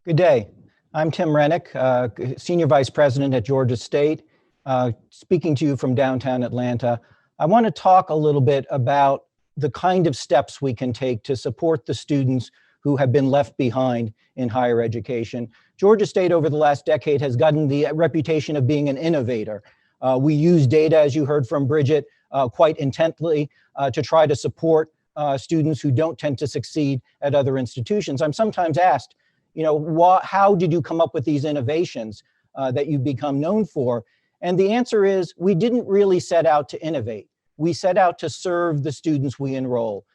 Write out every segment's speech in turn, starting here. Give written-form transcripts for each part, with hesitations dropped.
Good day. I'm Tim Renick, Senior Vice President at Georgia State, speaking to you from downtown Atlanta. I want to talk a little bit about the kind of steps we can take to support the students who have been left behind in higher education. Georgia State over the last decade has gotten the reputation of being an innovator. We use data, as you heard from Bridget, quite intently to try to support students who don't tend to succeed at other institutions. I'm sometimes asked, how did you come up with these innovations that you've become known for? And the answer is, we didn't really set out to innovate. We set out to serve the students we enroll.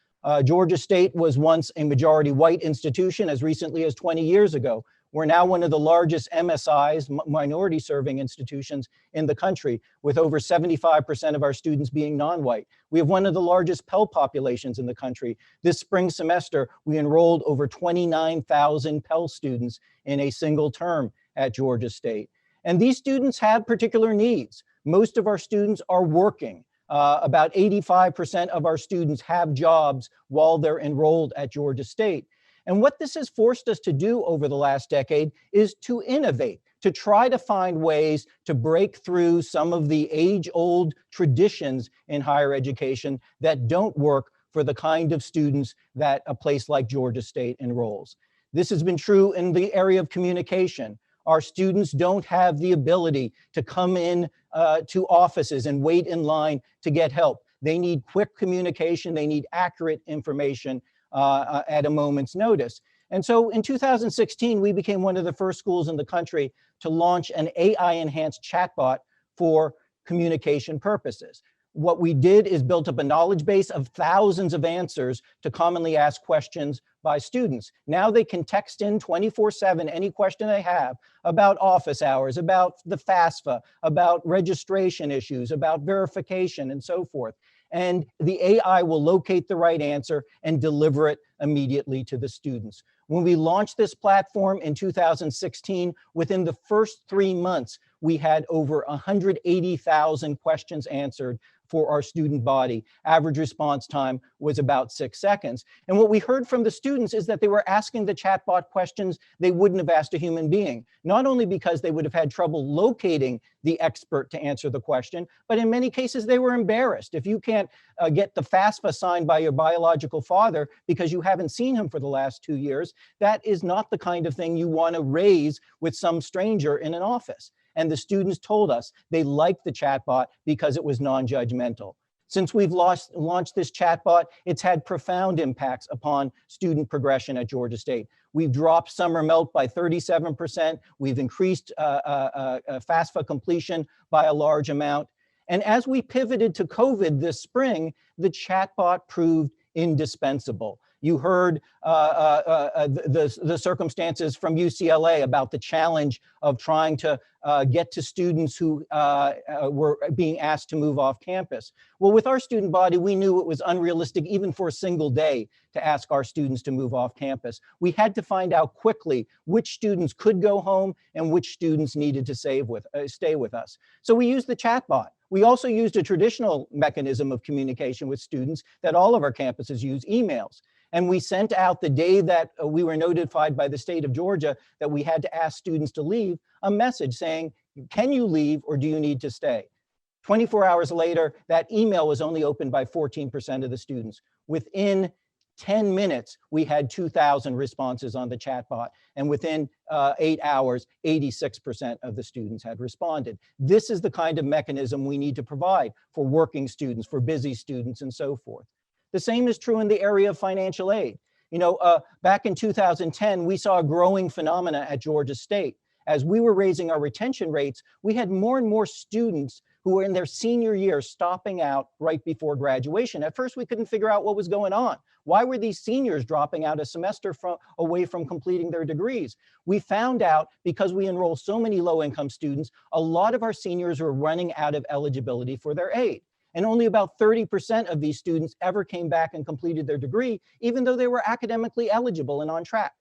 Georgia State was once a majority white institution as recently as 20 years ago. We're now one of the largest MSIs, minority serving institutions in the country, with over 75% of our students being non-white. We have one of the largest Pell populations in the country. This spring semester, we enrolled over 29,000 Pell students in a single term at Georgia State. And these students have particular needs. Most of our students are working. About 85% of our students have jobs while they're enrolled at Georgia State. And what this has forced us to do over the last decade is to innovate, to try to find ways to break through some of the age-old traditions in higher education that don't work for the kind of students that a place like Georgia State enrolls. This has been true in the area of communication. Our students don't have the ability to come in to offices and wait in line to get help. They need quick communication, they need accurate information at a moment's notice. And so in 2016, we became one of the first schools in the country to launch an AI-enhanced chatbot for communication purposes. What we did is built up a knowledge base of thousands of answers to commonly asked questions by students. Now they can text in 24/7 any question they have about office hours, about the FAFSA, about registration issues, about verification, and so forth. And the AI will locate the right answer and deliver it immediately to the students. When we launched this platform in 2016, within the first 3 months, we had over 180,000 questions answered for our student body. Average response time was about 6 seconds. And what we heard from the students is that they were asking the chatbot questions they wouldn't have asked a human being, not only because they would have had trouble locating the expert to answer the question, but in many cases they were embarrassed. If you can't get the FAFSA signed by your biological father because you haven't seen him for the last 2 years, that is not the kind of thing you want to raise with some stranger in an office. And the students told us they liked the chatbot because it was non-judgmental. Since we've launched this chatbot, it's had profound impacts upon student progression at Georgia State. We've dropped summer melt by 37%. We've increased FAFSA completion by a large amount. And as we pivoted to COVID this spring, the chatbot proved indispensable. You heard the circumstances from UCLA about the challenge of trying to get to students who were being asked to move off campus. Well, with our student body, we knew it was unrealistic even for a single day to ask our students to move off campus. We had to find out quickly which students could go home and which students needed to stay with us. So we used the chatbot. We also used a traditional mechanism of communication with students that all of our campuses use, emails. And we sent out the day that we were notified by the state of Georgia that we had to ask students to leave, a message saying, can you leave or do you need to stay? 24 hours later, that email was only opened by 14% of the students. Within 10 minutes, we had 2,000 responses on the chatbot. And within 8 hours, 86% of the students had responded. This is the kind of mechanism we need to provide for working students, for busy students, and so forth. The same is true in the area of financial aid. Back in 2010, we saw a growing phenomena at Georgia State. As we were raising our retention rates, we had more and more students who were in their senior year stopping out right before graduation. At first, we couldn't figure out what was going on. Why were these seniors dropping out a semester away from completing their degrees? We found out because we enroll so many low-income students, a lot of our seniors were running out of eligibility for their aid. And only about 30% of these students ever came back and completed their degree, even though they were academically eligible and on track.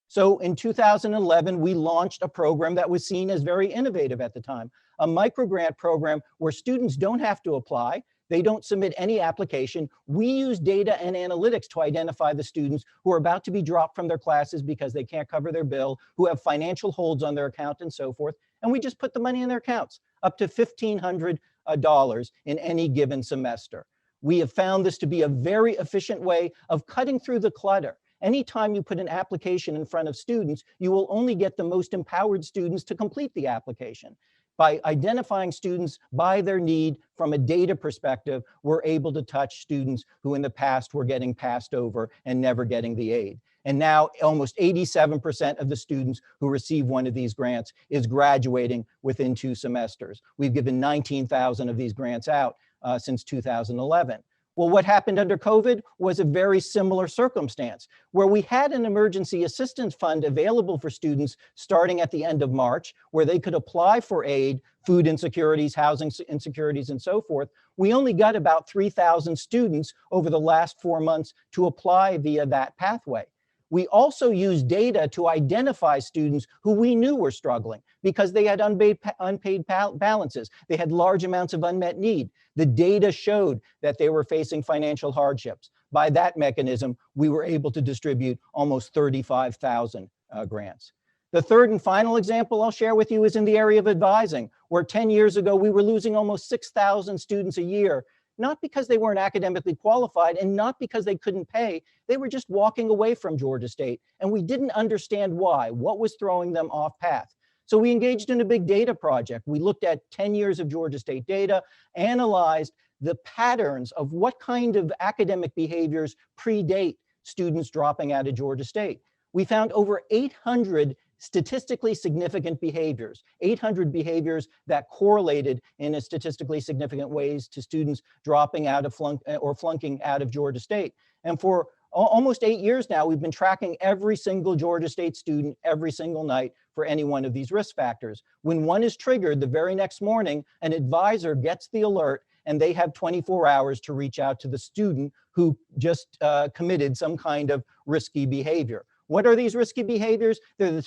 So in 2011, we launched a program that was seen as very innovative at the time, a microgrant program where students don't have to apply. They don't submit any application. We use data and analytics to identify the students who are about to be dropped from their classes because they can't cover their bill, who have financial holds on their account and so forth. And we just put the money in their accounts, up to $1,500 in any given semester. We have found this to be a very efficient way of cutting through the clutter. Anytime you put an application in front of students, you will only get the most empowered students to complete the application. By identifying students by their need from a data perspective, we're able to touch students who in the past were getting passed over and never getting the aid. And now almost 87% of the students who receive one of these grants is graduating within 2 semesters. We've given 19,000 of these grants out since 2011. Well, what happened under COVID was a very similar circumstance where we had an emergency assistance fund available for students starting at the end of March, where they could apply for aid, food insecurities, housing insecurities, and so forth. We only got about 3,000 students over the last 4 months to apply via that pathway. We also used data to identify students who we knew were struggling because they had unpaid balances. They had large amounts of unmet need. The data showed that they were facing financial hardships. By that mechanism, we were able to distribute almost 35,000 grants. The third and final example I'll share with you is in the area of advising, where 10 years ago, we were losing almost 6,000 students a year, not because they weren't academically qualified and not because they couldn't pay. They were just walking away from Georgia State, and we didn't understand why, what was throwing them off path. So we engaged in a big data project. We looked at 10 years of Georgia State data, analyzed the patterns of what kind of academic behaviors predate students dropping out of Georgia State. We found over 800 statistically significant behaviors, 800 behaviors that correlated in a statistically significant ways to students dropping out of flunking out of Georgia State. And for almost 8 years now, we've been tracking every single Georgia State student every single night for any one of these risk factors. When one is triggered, the very next morning, an advisor gets the alert and they have 24 hours to reach out to the student who just committed some kind of risky behavior. What are these risky behaviors? They're the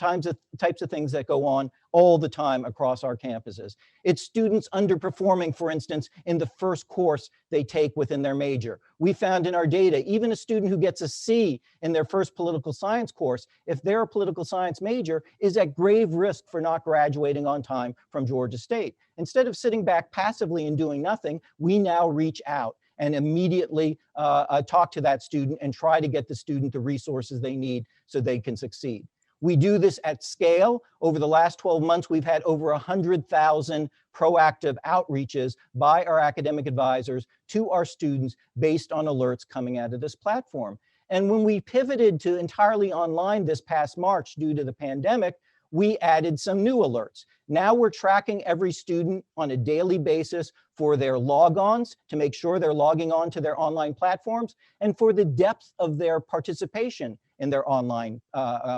types of things that go on all the time across our campuses. It's students underperforming, for instance, in the first course they take within their major. We found in our data, even a student who gets a C in their first political science course, if they're a political science major, is at grave risk for not graduating on time from Georgia State. Instead of sitting back passively and doing nothing, we now reach out and immediately talk to that student and try to get the student the resources they need so they can succeed. We do this at scale. Over the last 12 months, we've had over 100,000 proactive outreaches by our academic advisors to our students based on alerts coming out of this platform. And when we pivoted to entirely online this past March due to the pandemic, we added some new alerts. Now we're tracking every student on a daily basis for their logons to make sure they're logging on to their online platforms and for the depth of their participation in their online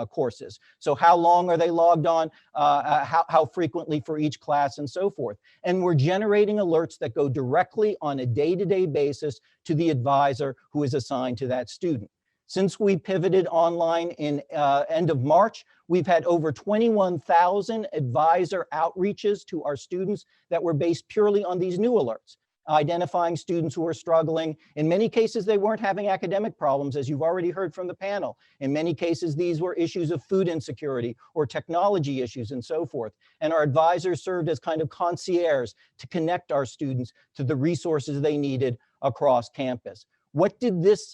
courses. So how long are they logged on, how frequently for each class and so forth. And we're generating alerts that go directly on a day-to-day basis to the advisor who is assigned to that student. Since we pivoted online in end of March, we've had over 21,000 advisor outreaches to our students that were based purely on these new alerts, identifying students who are struggling. In many cases, they weren't having academic problems, as you've already heard from the panel. In many cases, these were issues of food insecurity or technology issues and so forth. And our advisors served as kind of concierge to connect our students to the resources they needed across campus. What did this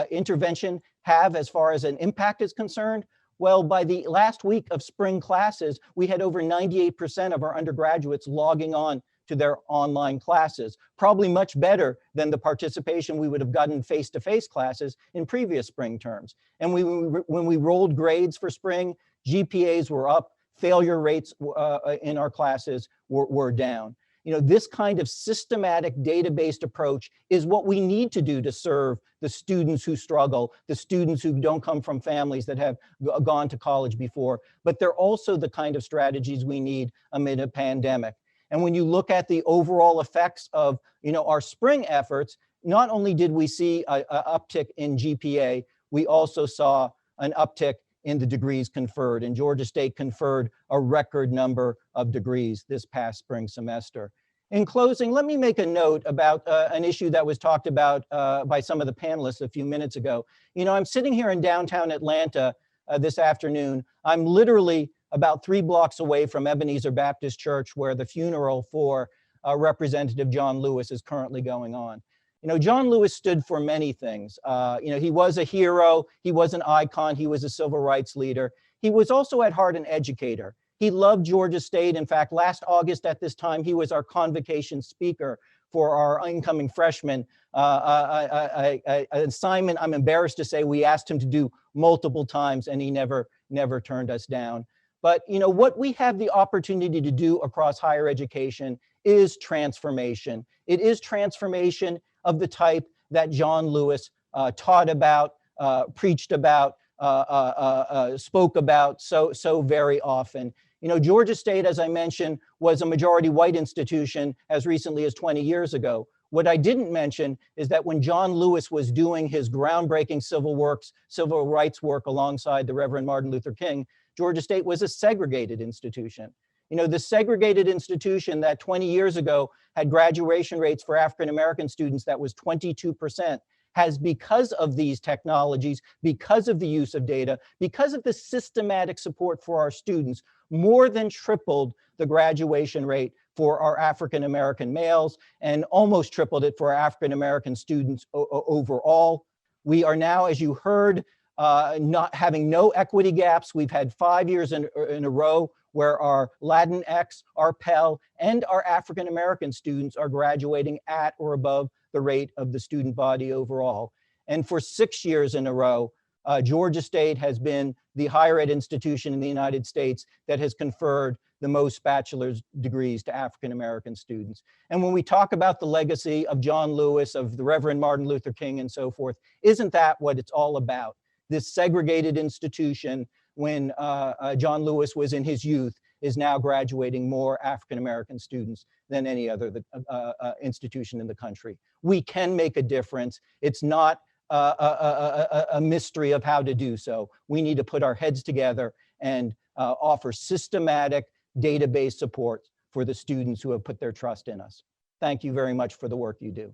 intervention have as far as an impact is concerned? Well, by the last week of spring classes, we had over 98% of our undergraduates logging on to their online classes, probably much better than the participation we would have gotten face-to-face classes in previous spring terms. And when we rolled grades for spring, GPAs were up, failure rates in our classes were down. You know, this kind of systematic data-based approach is what we need to do to serve the students who struggle, the students who don't come from families that have gone to college before, but they're also the kind of strategies we need amid a pandemic. And when you look at the overall effects of, you know, our spring efforts, not only did we see an uptick in GPA, we also saw an uptick in the degrees conferred, and Georgia State conferred a record number of degrees this past spring semester. In closing, let me make a note about an issue that was talked about by some of the panelists a few minutes ago. You know, I'm sitting here in downtown Atlanta this afternoon. I'm literally about 3 blocks away from Ebenezer Baptist Church, where the funeral for Representative John Lewis is currently going on. You know, John Lewis stood for many things. You know, he was a hero, he was an icon, he was a civil rights leader. He was also at heart an educator. He loved Georgia State. In fact, last August at this time, he was our convocation speaker for our incoming freshmen, an assignment I'm embarrassed to say we asked him to do multiple times, and he never turned us down. But you know, what we have the opportunity to do across higher education is transformation. It is transformation of the type that John Lewis taught about, preached about, spoke about so very often. You know, Georgia State, as I mentioned, was a majority white institution as recently as 20 years ago. What I didn't mention is that when John Lewis was doing his groundbreaking civil rights work alongside the Reverend Martin Luther King, Georgia State was a segregated institution. You know, the segregated institution that 20 years ago had graduation rates for African-American students that was 22%, has, because of these technologies, because of the use of data, because of the systematic support for our students, more than tripled the graduation rate for our African-American males and almost tripled it for our African-American students overall. We are now, as you heard, not having no equity gaps. We've had 5 years in a row where our Latinx, our Pell, and our African-American students are graduating at or above the rate of the student body overall. And for 6 years in a row, Georgia State has been the higher ed institution in the United States that has conferred the most bachelor's degrees to African-American students. And when we talk about the legacy of John Lewis, of the Reverend Martin Luther King and so forth, isn't that what it's all about? This segregated institution, when John Lewis was in his youth, is now graduating more African-American students than any other institution in the country. We can make a difference. It's not a mystery of how to do so. We need to put our heads together and offer systematic database support for the students who have put their trust in us. Thank you very much for the work you do.